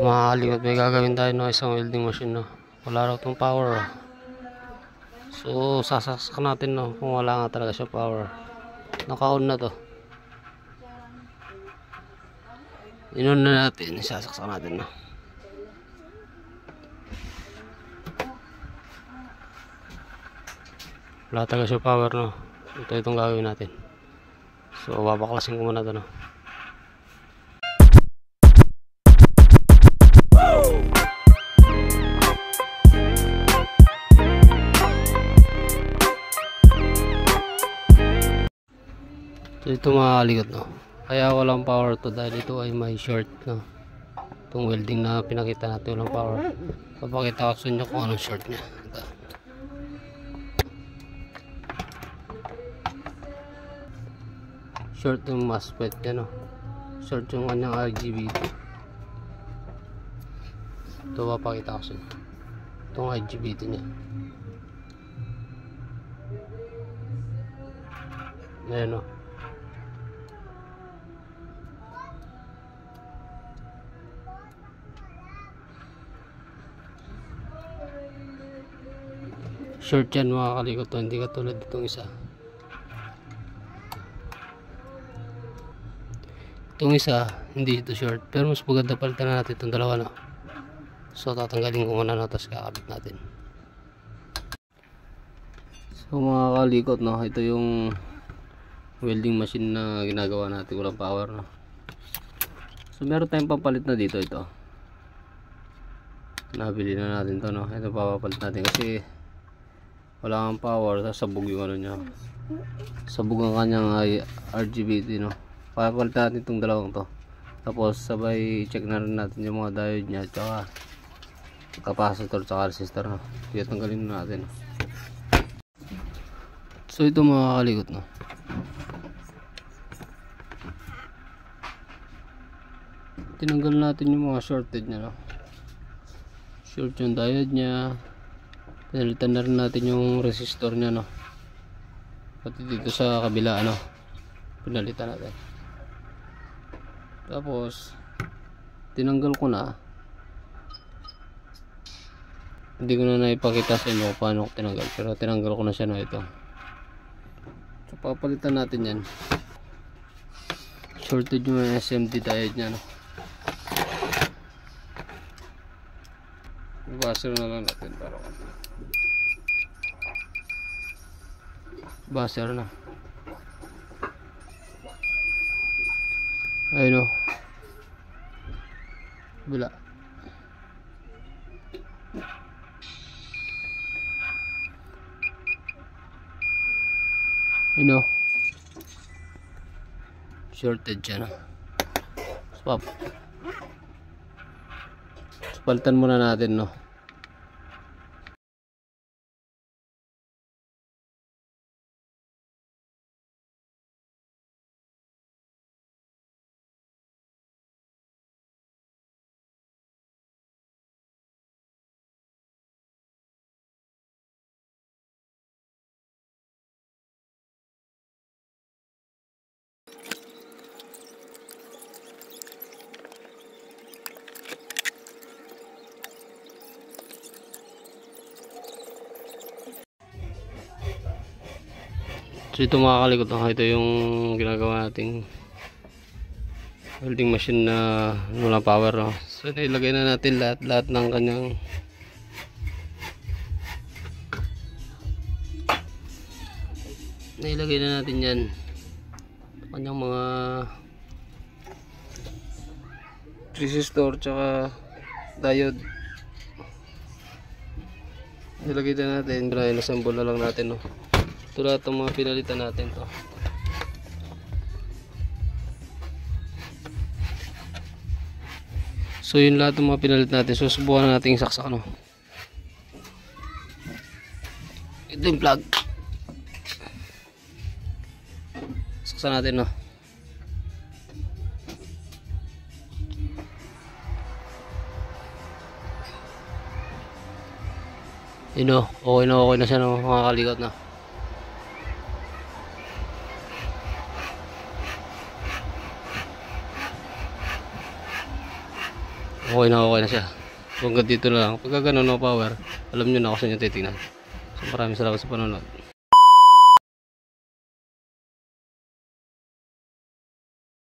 Tumahali at may gagawin tayo ng isang welding machine, no. Wala raw itong power. So sasaksak natin, no, kung wala nga talaga siya power. Naka-on na to. Inon na natin, sasaksak natin, no. Wala talaga siya power, no. Ito itong gagawin natin. So babaklasin ko muna to, no. So ito mga kalikot, no. Kaya walang power to dahil ito ay may short, no. Itong welding na pinakita natin walang power. Papakita ko sa inyo kung anong short nya. Ito. Short yung MOSFET nya, no. Short yung kanyang RGB. Ito papakita ko sa inyo. Itong IGBT nya. Ayan, no. Short yan mga kalikot, hindi katulad itong isa. Itong isa hindi ito short, pero mas maganda palitan na natin itong dalawa, no? So tatanggalin ko muna, no, tapos kakabit natin. So mga kalikot, no, ito yung welding machine na ginagawa natin, walang power, no? So meron tayong pampalit na dito. Ito nabili na natin to, no? Ito papapalit natin kasi wala kang power, sabog yung ano nya, sabog ang kanyang RGBT, no. Papalitan natin itong dalawang to, tapos sabay check na rin natin yung mga diode nya, tsaka capacitor, tsaka resistor, no. Kaya tanggalin na natin. So ito mga kalikot, no, tinanggal natin yung mga shorted nya, no. Short yung diode nya. Pinalitan na rin natin yung resistor nya, no. Pati dito sa kabila, ano, pinalitan natin. Tapos tinanggal ko na. Hindi ko na naipakita sa inyo paano ko tinanggal, pero tinanggal ko na siya, no. Ito, so papalitan natin yan. Shorted yung SMD diode nya, no. Buzzer na lang natin para buzzer na. Ayun, no. Bila. Ayun, no. Shorted siya, no. Swap. So, palitan muna natin, no. So ito mga kalikot, ito yung ginagawa nating welding machine na walang power, no? So nilagay na natin lahat ng kanyang nilagay na natin yan, kanyang mga resistor tsaka diode. Nilagay na natin, inassemble na lang natin, no? Ito lahat ng mga pinalitan natin to. So yun lahat ng mga pinalit natin. So subukan natin saksak, no. Ito yung plug. Saksak natin, no. Yun, no. Okay na siya, no, mga kalikot, no. Okay na siya. So hanggang dito na lang. Pagka ganun no power, alam nyo na ako sa inyo titignan. So maraming salamat sa panonood.